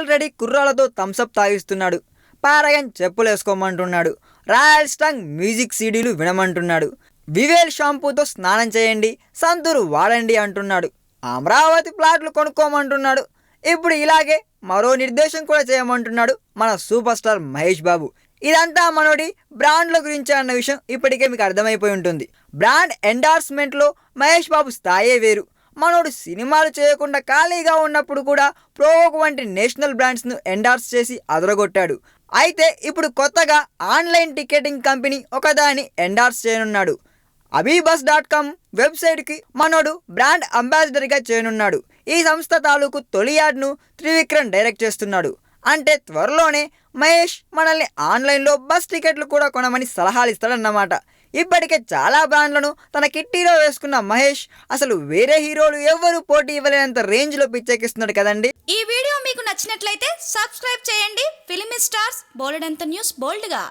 Already కుర్రాలతో Thums Up తాగిస్తున్నాడు. పారయన్ చెప్పులేసుకోమంటున్నాడు. రాయల్ స్టాంగ్ మ్యూజిక్ సీడీలు వినమంటున్నాడు. వివేల్ షాంపూతో స్నానం చేయండి, సంతూరు వాడండి అంటున్నాడు. అమరావతి ప్లాట్లు కొనుక్కోమంటున్నాడు. ఇప్పుడు ఇలాగే మరో నిర్దేశం కూడా చేయమంటున్నాడు మన సూపర్ స్టార్ మహేష్ బాబు. ఇదంతా మనోడి బ్రాండ్ల గురించి అన్న విషయం ఇప్పటికే మీకు అర్థమైపోయి ఉంటుంది. బ్రాండ్ ఎండార్స్మెంట్లో మహేష్ బాబు స్థాయే వేరు. మనోడు సినిమాలు చేయకుండా ఖాళీగా ఉన్నప్పుడు కూడా ప్రోవోక్ వంటి నేషనల్ బ్రాండ్స్ను ఎండార్స్ చేసి అదరగొట్టాడు. అయితే ఇప్పుడు కొత్తగా ఆన్లైన్ టికెటింగ్ కంపెనీ ఒకదాన్ని ఎండార్స్ చేయనున్నాడు. abibus.com వెబ్సైట్కి మనోడు బ్రాండ్ అంబాసిడర్గా చేయనున్నాడు. ఈ సంస్థ తాలూకు తొలి యాడ్ను త్రివిక్రమ్ డైరెక్ట్ చేస్తున్నాడు. అంటే త్వరలోనే మహేష్ మనల్ని ఆన్లైన్లో బస్ టికెట్లు కూడా కొనమని సలహాలు ఇస్తాడన్నమాట. ఇప్పటికే చాలా బ్రాండ్లను తన కిట్టీలో వేసుకున్న మహేష్ అసలు వేరే హీరోలు ఎవ్వరూ పోటీ ఇవ్వలేనంత రేంజ్లో పిచ్చెక్కిస్తున్నాడు కదండి. ఈ వీడియో మీకు నచ్చినట్లయితే సబ్స్క్రైబ్ చేయండి. ఫిలిమి స్టార్స్ బోలెడంత న్యూస్ బోల్డ్గా.